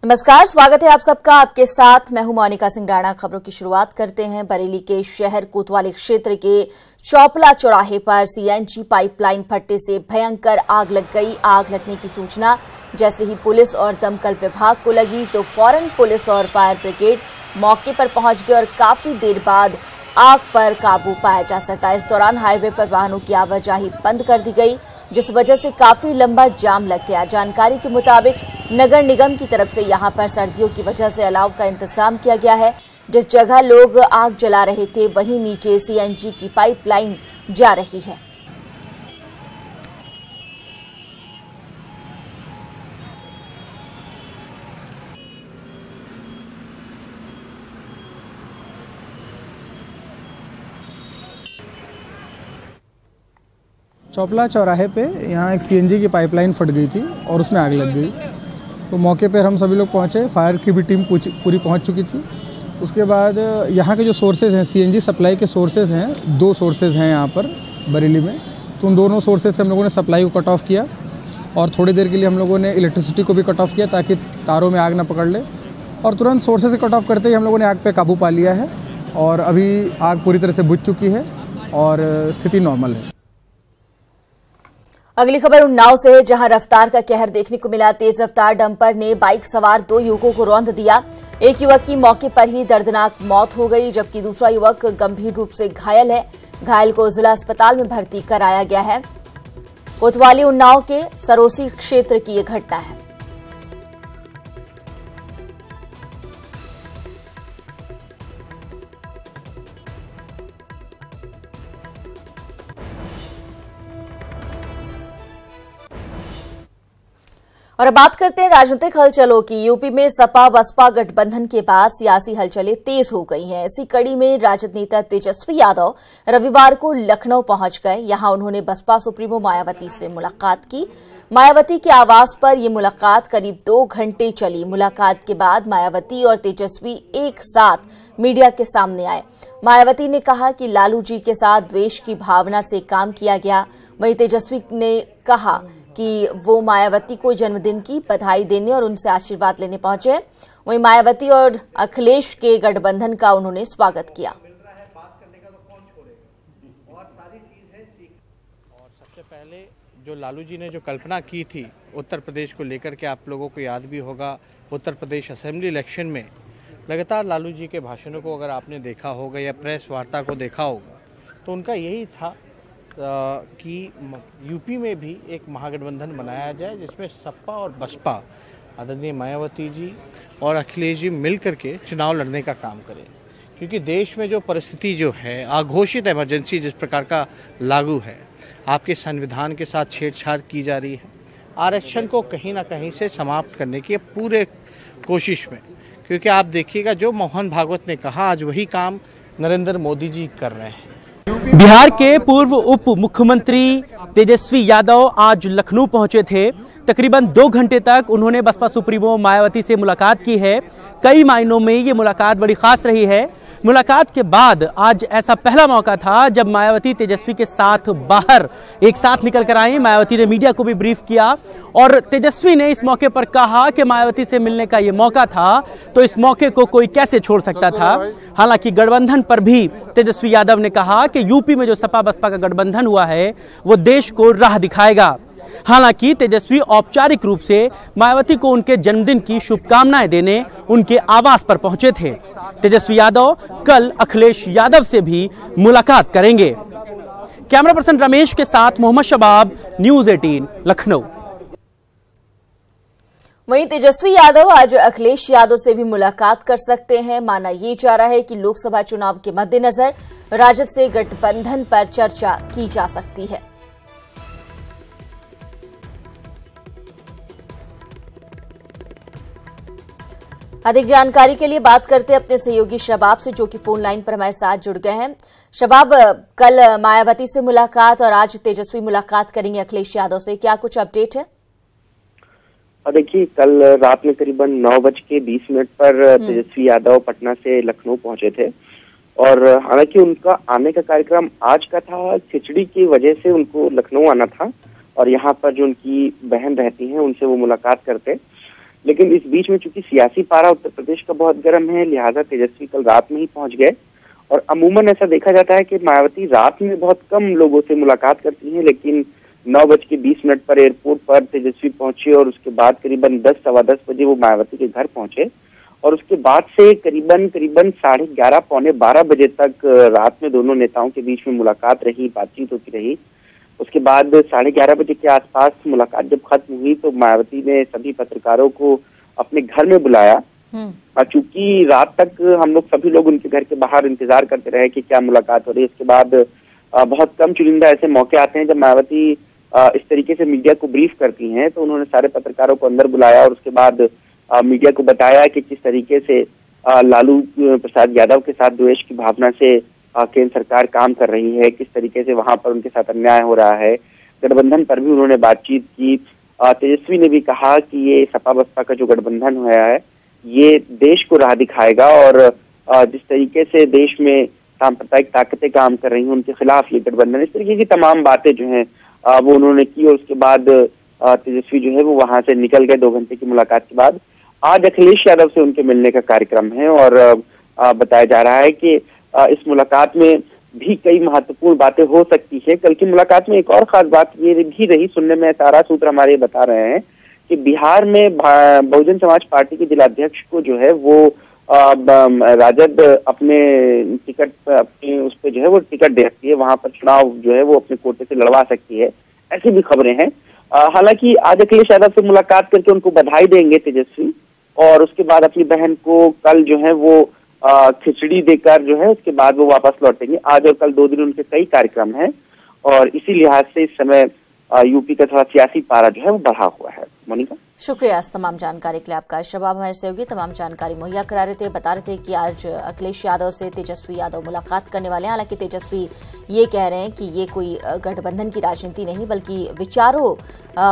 नमस्कार, स्वागत है आप सबका। आपके साथ मैं हूं मोनिका सिंह। खबरों की शुरुआत करते हैं। बरेली के शहर कोतवाली क्षेत्र के चौपला चौराहे पर सीएनजी पाइपलाइन फटने से भयंकर आग लग गई। आग लगने की सूचना जैसे ही पुलिस और दमकल विभाग को लगी तो फौरन पुलिस और फायर ब्रिगेड मौके पर पहुंच गए और काफी देर बाद आग पर काबू पाया जा सका। इस दौरान हाईवे पर वाहनों की आवाजाही बंद कर दी गई, जिस वजह से काफी लंबा जाम लग गया। जानकारी के मुताबिक नगर निगम की तरफ से यहां पर सर्दियों की वजह से अलाव का इंतजाम किया गया है। जिस जगह लोग आग जला रहे थे वहीं नीचे सीएनजी की पाइपलाइन जा रही है। चौपला चौराहे पे यहाँ एक सीएनजी की पाइपलाइन फट गई थी और उसमें आग लग गई। तो मौके पर हम सभी लोग पहुँचे, फायर की भी टीम पूरी पहुँच चुकी थी। उसके बाद यहाँ के जो सोर्सेज हैं, सीएनजी सप्लाई के सोर्सेज हैं, 2 सोर्सेज हैं यहाँ पर बरेली में। तो उन दोनों सोर्सेज से हम लोगों ने सप्लाई को कट ऑफ किया और थोड़ी देर के लिए हम लोगों ने इलेक्ट्रिसिटी को भी कट ऑफ किया ताकि तारों में आग ना पकड़ ले। और तुरंत सोर्सेज से कट ऑफ करते ही हम लोगों ने आग पर काबू पा लिया है और अभी आग पूरी तरह से बुझ चुकी है और स्थिति नॉर्मल है। अगली खबर उन्नाव से है, जहां रफ्तार का कहर देखने को मिला। तेज रफ्तार डंपर ने बाइक सवार 2 युवकों को रौंद दिया। एक युवक की मौके पर ही दर्दनाक मौत हो गई, जबकि दूसरा युवक गंभीर रूप से घायल है। घायल को जिला अस्पताल में भर्ती कराया गया है। कोतवाली उन्नाव के सरोसी क्षेत्र की यह घटना है। और अब बात करते हैं राजनीतिक हलचलों की। यूपी में सपा बसपा गठबंधन के बाद सियासी हलचलें तेज हो गई हैं। इसी कड़ी में राजद नेता तेजस्वी यादव रविवार को लखनऊ पहुंच गए। यहां उन्होंने बसपा सुप्रीमो मायावती से मुलाकात की। मायावती के आवास पर यह मुलाकात करीब 2 घंटे चली। मुलाकात के बाद मायावती और तेजस्वी एक साथ मीडिया के सामने आए। मायावती ने कहा कि लालू जी के साथ द्वेष की भावना से काम किया गया। वहीं तेजस्वी ने कहा कि वो मायावती को जन्मदिन की बधाई देने और उनसे आशीर्वाद लेने पहुंचे। वहीं मायावती और अखिलेश के गठबंधन का उन्होंने स्वागत किया। और सबसे पहले जो लालू जी ने जो कल्पना की थी उत्तर प्रदेश को लेकर के, आप लोगों को याद भी होगा उत्तर प्रदेश असेंबली इलेक्शन में लगातार लालू जी के भाषणों को अगर आपने देखा होगा या प्रेस वार्ता को देखा होगा तो उनका यही था कि यूपी में भी एक महागठबंधन बनाया जाए जिसमें सपा और बसपा आदरणीय मायावती जी और अखिलेश जी मिलकर के चुनाव लड़ने का काम करें। क्योंकि देश में जो परिस्थिति जो है, अघोषित इमरजेंसी जिस प्रकार का लागू है, आपके संविधान के साथ छेड़छाड़ की जा रही है, आरक्षण को कहीं ना कहीं से समाप्त करने की पूरे कोशिश में। क्योंकि आप देखिएगा जो मोहन भागवत ने कहा, आज वही काम नरेंद्र मोदी जी कर रहे हैं। बिहार के पूर्व उप मुख्यमंत्री तेजस्वी यादव आज लखनऊ पहुंचे थे। तकरीबन 2 घंटे तक उन्होंने बसपा सुप्रीमो मायावती से मुलाकात की है। कई मायनों में ये मुलाकात बड़ी खास रही है। मुलाकात के बाद आज ऐसा पहला मौका था जब मायावती तेजस्वी के साथ बाहर एक साथ निकल कर आई। मायावती ने मीडिया को भी ब्रीफ किया और तेजस्वी ने इस मौके पर कहा कि मायावती से मिलने का ये मौका था तो इस मौके को कोई कैसे छोड़ सकता था। हालांकि गठबंधन पर भी तेजस्वी यादव ने कहा कि यूपी में जो सपा बसपा का गठबंधन हुआ है वो देश को राह दिखाएगा। हालांकि तेजस्वी औपचारिक रूप से मायावती को उनके जन्मदिन की शुभकामनाएं देने उनके आवास पर पहुंचे थे। तेजस्वी यादव कल अखिलेश यादव से भी मुलाकात करेंगे। कैमरा पर्सन रमेश के साथ मोहम्मद शबाब, न्यूज़ 18 लखनऊ। वहीं तेजस्वी यादव आज अखिलेश यादव से भी मुलाकात कर सकते हैं। माना ये जा रहा है कि लोकसभा चुनाव के मद्देनजर राजद से गठबंधन पर चर्चा की जा सकती है। अधिक जानकारी के लिए बात करते हैं अपने सहयोगी शबाब से, जो कि फोन लाइन पर हमारे साथ जुड़ गए हैं। शबाब, कल मायावती से मुलाकात और आज तेजस्वी मुलाकात करेंगे अखिलेश यादव से, क्या कुछ अपडेट है? देखिए, कल रात में करीबन 9:20 पर तेजस्वी यादव पटना से लखनऊ पहुंचे थे और हालांकि उनका आने का कार्यक्रम आज का था। खिचड़ी की वजह से उनको लखनऊ आना था और यहाँ पर जो उनकी बहन रहती हैं उनसे वो मुलाकात करते, लेकिन इस बीच में चूंकि सियासी पारा उत्तर प्रदेश का बहुत गर्म है, लिहाजा तेजस्वी कल रात में ही पहुंच गए। और अमूमन ऐसा देखा जाता है कि मायावती रात में बहुत कम लोगों से मुलाकात करती हैं, लेकिन 9:20 पर एयरपोर्ट पर तेजस्वी पहुंचे और उसके बाद करीबन 10 सवा 10 बजे वो मायावती के घर पहुंचे और उसके बाद से करीबन 11:30 पौने 12 बजे तक रात में दोनों नेताओं के बीच में मुलाकात रही, बातचीत होती रही। उसके बाद 11:30 बजे के आसपास मुलाकात जब खत्म हुई तो मायावती ने सभी पत्रकारों को अपने घर में बुलाया। चूंकि रात तक हम लोग सभी लोग उनके घर के बाहर इंतजार करते रहे कि क्या मुलाकात हो रही है। उसके बाद बहुत कम चुनिंदा ऐसे मौके आते हैं जब मायावती इस तरीके से मीडिया को ब्रीफ करती हैं, तो उन्होंने सारे पत्रकारों को अंदर बुलाया और उसके बाद मीडिया को बताया कि किस तरीके से लालू प्रसाद यादव के साथ द्वेष की भावना से केंद्र सरकार काम कर रही है, किस तरीके से वहां पर उनके साथ अन्याय हो रहा है। गठबंधन पर भी उन्होंने बातचीत की। तेजस्वी ने भी कहा कि ये सपा बसपा का जो गठबंधन हुआ है ये देश को राह दिखाएगा और जिस तरीके से देश में सांप्रदायिक ताकतें काम कर रही हैं उनके खिलाफ ये गठबंधन, इस तरीके की तमाम बातें जो हैं वो उन्होंने की। और उसके बाद तेजस्वी जो है वो वहां से निकल गए 2 घंटे की मुलाकात के बाद। आज अखिलेश यादव से उनके मिलने का कार्यक्रम है और बताया जा रहा है कि इस मुलाकात में भी कई महत्वपूर्ण बातें हो सकती है। कल की मुलाकात में एक और खास बात ये भी रही, सुनने में तारा सूत्र हमारे बता रहे हैं कि बिहार में बहुजन समाज पार्टी के जिलाध्यक्ष को जो है वो राजद अपने टिकट अपने उस पर जो है वो टिकट दे सकती है, वहां पर चुनाव जो है वो अपने कोटे से लड़वा सकती है, ऐसी भी खबरें हैं। हालांकि आज अखिलेश यादव से मुलाकात करके उनको बधाई देंगे तेजस्वी और उसके बाद अपनी बहन को कल जो है वो खिचड़ी देकर जो है उसके बाद वो वापस लौटेंगे। आज और कल 2 दिन उनके कई कार्यक्रम हैं और इसी लिहाज से इस समय यूपी का थोड़ा सियासी पारा जो है वो बढ़ा हुआ है। मोनिका, शुक्रिया इस तमाम जानकारी के लिए आपका। शबाब हमारे सहयोगी तमाम जानकारी मुहैया करा रहे थे, बता रहे थे कि आज अखिलेश यादव से तेजस्वी यादव मुलाकात करने वाले हैं। हालांकि तेजस्वी ये कह रहे हैं कि ये कोई गठबंधन की राजनीति नहीं बल्कि विचारों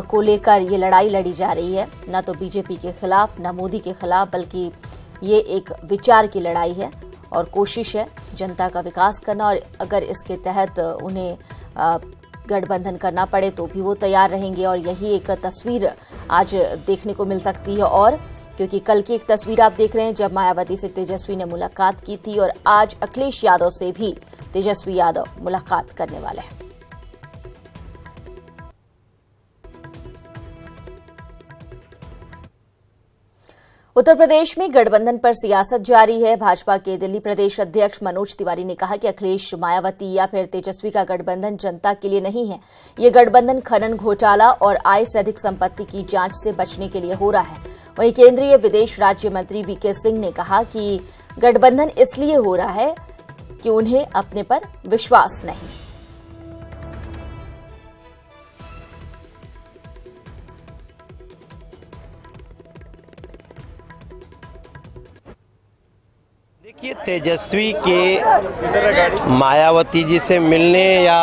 को लेकर ये लड़ाई लड़ी जा रही है, न तो बीजेपी के खिलाफ न मोदी के खिलाफ, बल्कि ये एक विचार की लड़ाई है और कोशिश है जनता का विकास करना। और अगर इसके तहत उन्हें गठबंधन करना पड़े तो भी वो तैयार रहेंगे। और यही एक तस्वीर आज देखने को मिल सकती है। और क्योंकि कल की एक तस्वीर आप देख रहे हैं जब मायावती से तेजस्वी ने मुलाकात की थी और आज अखिलेश यादव से भी तेजस्वी यादव मुलाकात करने वाले हैं। उत्तर प्रदेश में गठबंधन पर सियासत जारी है। भाजपा के दिल्ली प्रदेश अध्यक्ष मनोज तिवारी ने कहा कि अखिलेश, मायावती या फिर तेजस्वी का गठबंधन जनता के लिए नहीं है। ये गठबंधन खनन घोटाला और आय से अधिक संपत्ति की जांच से बचने के लिए हो रहा है। वहीं केंद्रीय विदेश राज्य मंत्री वीके सिंह ने कहा कि गठबंधन इसलिए हो रहा है कि उन्हें अपने पर विश्वास नहीं। देखिए, तेजस्वी के मायावती जी से मिलने या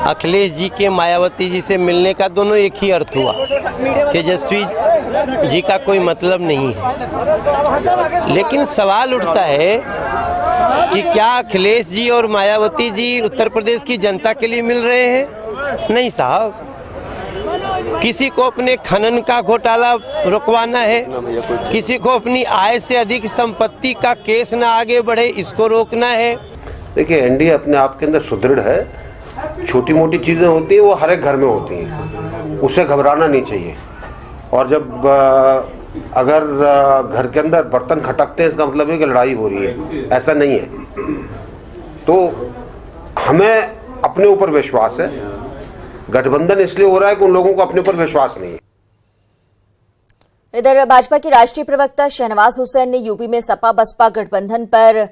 अखिलेश जी के मायावती जी से मिलने का दोनों एक ही अर्थ हुआ। तेजस्वी जी का कोई मतलब नहीं है। लेकिन सवाल उठता है कि क्या अखिलेश जी और मायावती जी उत्तर प्रदेश की जनता के लिए मिल रहे हैं? नहीं साहब, किसी को अपने खनन का घोटाला रुकवाना है, किसी को अपनी आय से अधिक संपत्ति का केस ना आगे बढ़े इसको रोकना है। देखिए, एनडीए अपने आप के अंदर सुदृढ़ है। छोटी मोटी चीजें होती हैं वो हर एक घर में होती हैं, उससे घबराना नहीं चाहिए। और जब अगर घर के अंदर बर्तन खटकते हैं इसका मतलब है कि लड़ाई हो रही है, ऐसा नहीं है। तो हमें अपने ऊपर विश्वास है। गठबंधन इसलिए हो रहा है कि उन लोगों को अपने ऊपर विश्वास नहीं है। इधर भाजपा के राष्ट्रीय प्रवक्ता शहनवाज हुसैन ने यूपी में सपा बसपा गठबंधन पर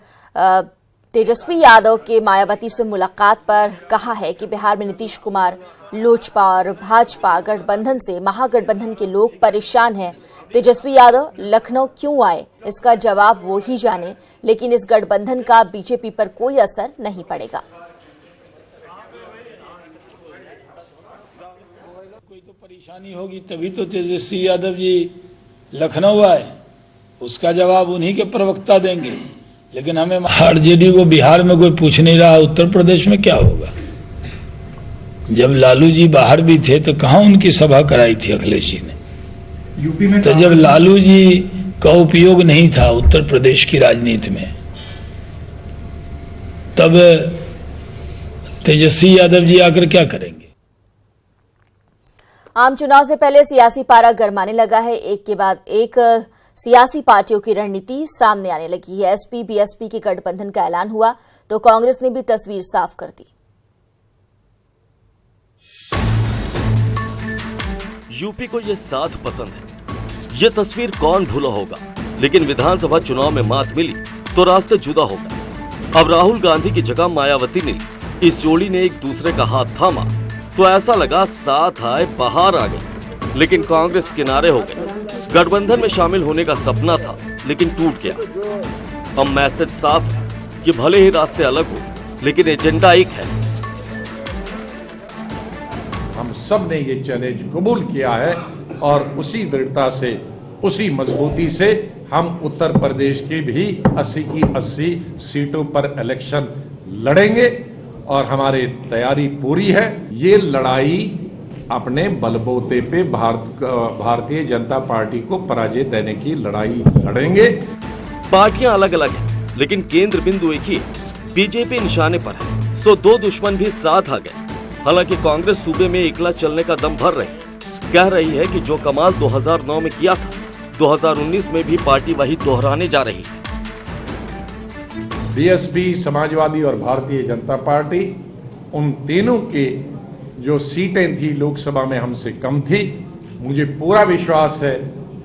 तेजस्वी यादव के मायावती से मुलाकात पर कहा है कि बिहार में नीतीश कुमार, लोजपा और भाजपा गठबंधन से महागठबंधन के लोग परेशान हैं। तेजस्वी यादव लखनऊ क्यों आए इसका जवाब वो ही जाने, लेकिन इस गठबंधन का बीजेपी पर कोई असर नहीं पड़ेगा। कोई तो परेशानी होगी तभी तो तेजस्वी यादव जी लखनऊ आए, उसका जवाब उन्हीं के प्रवक्ता देंगे। लेकिन हमें आरजेडी को बिहार में कोई पूछ नहीं रहा उत्तर प्रदेश में क्या होगा। जब लालू जी बाहर भी थे तो कहां उनकी सभा कराई थी अखिलेश जी ने? यूपी में तो जब लालू जी का उपयोग नहीं था उत्तर प्रदेश की राजनीति में, तब तेजस्वी यादव जी आकर क्या करेंगे? आम चुनाव से पहले सियासी पारा गरमाने लगा है। एक के बाद एक सियासी पार्टियों की रणनीति सामने आने लगी है। एसपी बीएसपी के गठबंधन का ऐलान हुआ तो कांग्रेस ने भी तस्वीर साफ कर दी। यूपी को ये साथ पसंद है, ये तस्वीर कौन भूला होगा। लेकिन विधानसभा चुनाव में मात मिली तो रास्ते जुदा हो गए। अब राहुल गांधी की जगह मायावती ने इस जोड़ी ने एक दूसरे का हाथ थामा तो ऐसा लगा साथ आए बाहर आ गई। लेकिन कांग्रेस किनारे हो गई। गठबंधन में शामिल होने का सपना था लेकिन टूट गया। अब मैसेज साफ है कि भले ही रास्ते अलग हो लेकिन एजेंडा एक है। हम सब ने ये चैलेंज कबूल किया है और उसी दृढ़ता से, उसी मजबूती से हम उत्तर प्रदेश की भी 80 की 80 सीटों पर इलेक्शन लड़ेंगे और हमारी तैयारी पूरी है। ये लड़ाई अपने बलबूते पे भारतीय जनता पार्टी को पराजय देने की लड़ाई लड़ेंगे। पार्टियां अलग अलग हैं, लेकिन केंद्र बिंदु एक ही है। बीजेपी निशाने पर है, सो दो दुश्मन भी साथ आ गए। हालांकि कांग्रेस सूबे में एकला चलने का दम भर रही, कह रही है कि जो कमाल 2009 में किया था 2019 में भी पार्टी वही दोहराने जा रही है। बीएसपी, समाजवादी और भारतीय जनता पार्टी, उन तीनों के जो सीटें थी लोकसभा में हमसे कम थी। मुझे पूरा विश्वास है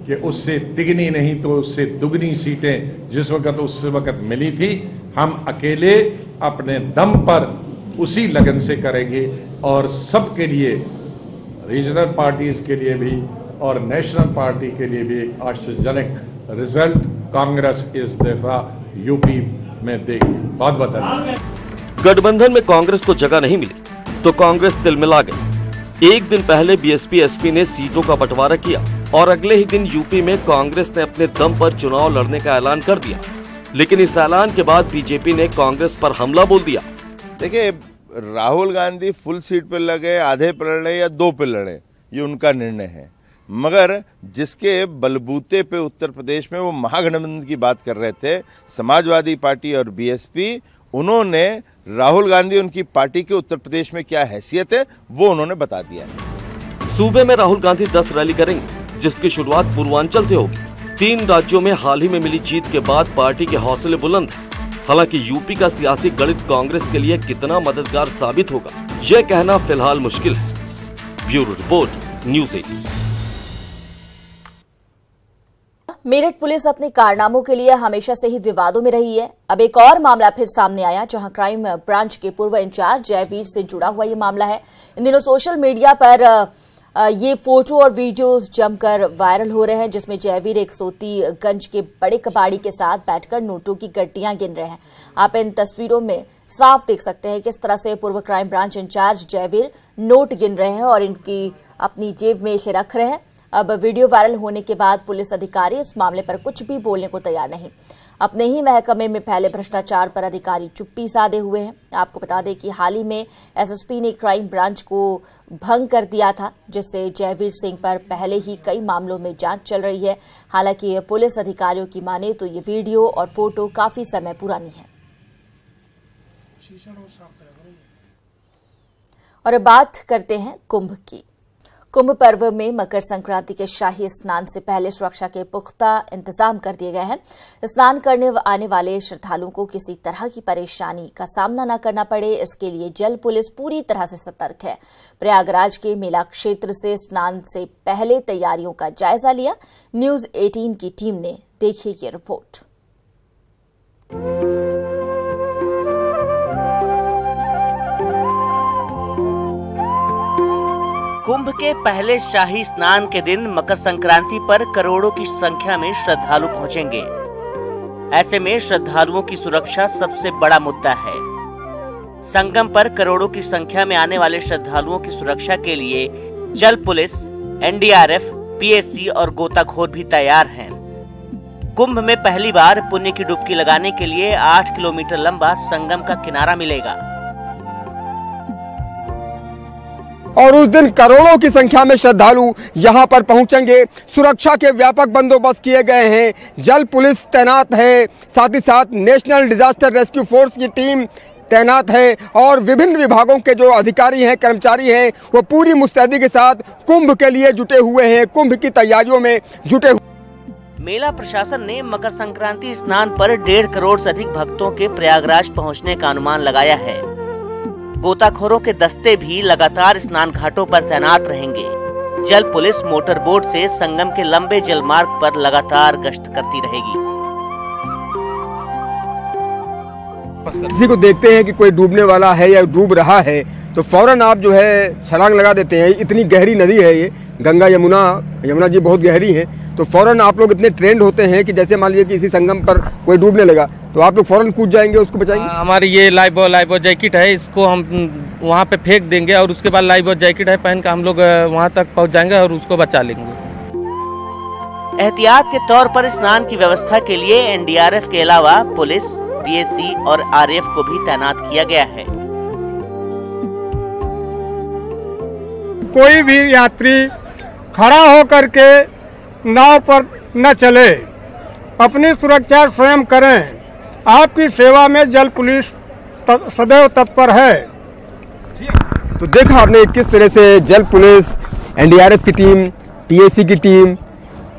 कि उससे तिगनी नहीं तो उससे दुगनी सीटें जिस वक्त उस वक्त मिली थी, हम अकेले अपने दम पर उसी लगन से करेंगे और सबके लिए, रीजनल पार्टीज के लिए भी और नेशनल पार्टी के लिए भी एक आश्चर्यजनक रिजल्ट कांग्रेस इस दफा यूपी में देगी। बहुत बहुत धन्यवाद। गठबंधन में कांग्रेस को जगह नहीं मिली तो कांग्रेस तिलमिला गई। एक दिन पहले बीएसपी एसपी ने सीटों का बंटवारा किया और अगले ही दिन यूपी में कांग्रेस ने अपने दम पर चुनाव लड़ने का ऐलान कर दिया। लेकिन इस ऐलान के बाद बीजेपी ने कांग्रेस पर हमला बोल दिया। देखिए, राहुल गांधी फुल सीट पर लगे, आधे पर लड़े या 2 पे लड़े, ये उनका निर्णय है। मगर जिसके बलबूते पे उत्तर प्रदेश में वो महागठबंधन की बात कर रहे थे, समाजवादी पार्टी और बीएसपी, उन्होंने राहुल गांधी उनकी पार्टी के उत्तर प्रदेश में क्या हैसियत है वो उन्होंने बता दिया है। सूबे में राहुल गांधी 10 रैली करेंगे, जिसकी शुरुआत पूर्वांचल से होगी। 3 राज्यों में हाल ही में मिली जीत के बाद पार्टी के हौसले बुलंद हैं। हालांकि यूपी का सियासी गणित कांग्रेस के लिए कितना मददगार साबित होगा, यह कहना फिलहाल मुश्किल है। Bureau report, news 18। Meerut police अपने कारनामों के लिए हमेशा से ही विवादों में रही है। अब एक और मामला फिर सामने आया, जहां क्राइम ब्रांच के पूर्व इंचार्ज जयवीर से जुड़ा हुआ ये मामला है। इन दिनों सोशल मीडिया पर ये फोटो और वीडियो जमकर वायरल हो रहे हैं, जिसमें जयवीर एक सोतीगंज के बड़े कबाड़ी के साथ बैठकर नोटों की गड्डियां गिन रहे हैं। आप इन तस्वीरों में साफ देख सकते हैं किस तरह से पूर्व crime branch in charge Jaiveer note गिन रहे हैं और इनकी अपनी जेब में इसे रख रहे हैं। अब वीडियो वायरल होने के बाद पुलिस अधिकारी इस मामले पर कुछ भी बोलने को तैयार नहीं। अपने ही महकमे में फैले भ्रष्टाचार पर अधिकारी चुप्पी साधे हुए हैं। आपको बता दें कि हाल ही में एसएसपी ने क्राइम ब्रांच को भंग कर दिया था, जिससे जयवीर सिंह पर पहले ही कई मामलों में जांच चल रही है। हालांकि पुलिस अधिकारियों की माने तो ये वीडियो और फोटो काफी समय पुरानी है। और अब बात करते हैं कुंभ की। कुंभ पर्व में मकर संक्रांति के शाही स्नान से पहले सुरक्षा के पुख्ता इंतजाम कर दिए गए हैं। स्नान करने आने वाले श्रद्धालुओं को किसी तरह की परेशानी का सामना न करना पड़े, इसके लिए जल पुलिस पूरी तरह से सतर्क है। प्रयागराज के मेला क्षेत्र से स्नान से पहले तैयारियों का जायजा लिया। न्यूज़ 18 की टीम ने देखी ये रिपोर्ट। कुंभ के पहले शाही स्नान के दिन मकर संक्रांति पर करोड़ों की संख्या में श्रद्धालु पहुंचेंगे। ऐसे में श्रद्धालुओं की सुरक्षा सबसे बड़ा मुद्दा है। संगम पर करोड़ों की संख्या में आने वाले श्रद्धालुओं की सुरक्षा के लिए जल पुलिस, एनडीआरएफ, पीएसी और गोताखोर भी तैयार हैं। कुंभ में पहली बार पुण्य की डुबकी लगाने के लिए 8 किलोमीटर लंबा संगम का किनारा मिलेगा। और उस दिन करोड़ों की संख्या में श्रद्धालु यहां पर पहुंचेंगे। सुरक्षा के व्यापक बंदोबस्त किए गए हैं, जल पुलिस तैनात है, साथ ही साथ नेशनल डिजास्टर रेस्क्यू फोर्स की टीम तैनात है और विभिन्न विभागों के जो अधिकारी हैं, कर्मचारी हैं, वो पूरी मुस्तैदी के साथ कुंभ के लिए जुटे हुए हैं, कुंभ की तैयारियों में जुटे हुए। मेला प्रशासन ने मकर संक्रांति स्नान पर 1.5 करोड़ से अधिक भक्तों के प्रयागराज पहुंचने का अनुमान लगाया है। गोताखोरों के दस्ते भी लगातार स्नान घाटों पर तैनात रहेंगे। जल पुलिस मोटर बोट से संगम के लंबे जल मार्ग पर लगातार गश्त करती रहेगी। किसी को देखते हैं कि कोई डूबने वाला है या डूब रहा है तो फौरन आप जो है छलांग लगा देते हैं। इतनी गहरी नदी है ये, गंगा यमुना जी बहुत गहरी है, तो फौरन आप लोग इतने ट्रेंड होते हैं कि जैसे मान लीजिए कि इसी संगम पर कोई डूबने लगा तो आप लोग फौरन कूद जाएंगे, उसको बचाएंगे। हमारी ये लाइफ जैकेट है, इसको हम वहाँ पे फेंक देंगे और उसके बाद लाइफ जैकेट है पहन कर हम लोग वहाँ तक पहुँच जाएंगे और उसको बचा लेंगे। एहतियात के तौर पर स्नान की व्यवस्था के लिए एनडीआरएफ के अलावा पुलिस, पीएसी और आरएएफ को भी तैनात किया गया है। कोई भी यात्री खड़ा होकर के नाव पर न चले, अपनी सुरक्षा स्वयं करें। आपकी सेवा में जल पुलिस सदैव तत्पर है। तो देखा आपने किस तरह से जल पुलिस, एनडीआरएफ की टीम, पीएसी की टीम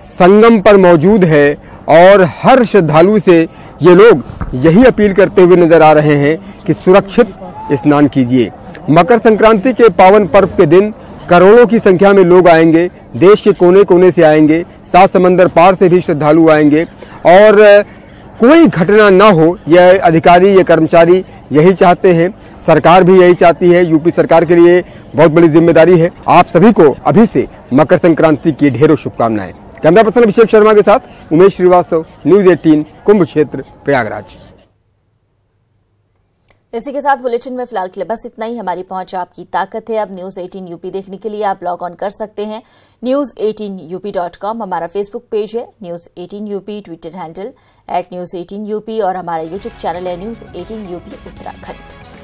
संगम पर मौजूद है और हर श्रद्धालु से ये लोग यही अपील करते हुए नजर आ रहे हैं कि सुरक्षित स्नान कीजिए। मकर संक्रांति के पावन पर्व के दिन करोड़ों की संख्या में लोग आएंगे, देश के कोने कोने से आएंगे, 7 समंदर पार से भी श्रद्धालु आएंगे और कोई घटना ना हो, यह अधिकारी, ये कर्मचारी यही चाहते हैं, सरकार भी यही चाहती है। यूपी सरकार के लिए बहुत बड़ी जिम्मेदारी है। आप सभी को अभी से मकर संक्रांति की ढेरों शुभकामनाएं। कैमरा पर्सन अभिषेक शर्मा के साथ उमेश श्रीवास्तव, न्यूज 18 कुंभ क्षेत्र प्रयागराज। इसी के साथ बुलेटिन में फिलहाल के लिए बस इतना ही। हमारी पहुंच आपकी ताकत है। अब न्यूज 18 यूपी देखने के लिए आप लॉग ऑन कर सकते हैं news18up.com। हमारा फेसबुक पेज है news 18 UP, Twitter handle @news18up और हमारा यूट्यूब चैनल है न्यूज 18 यूपी उत्तराखंड।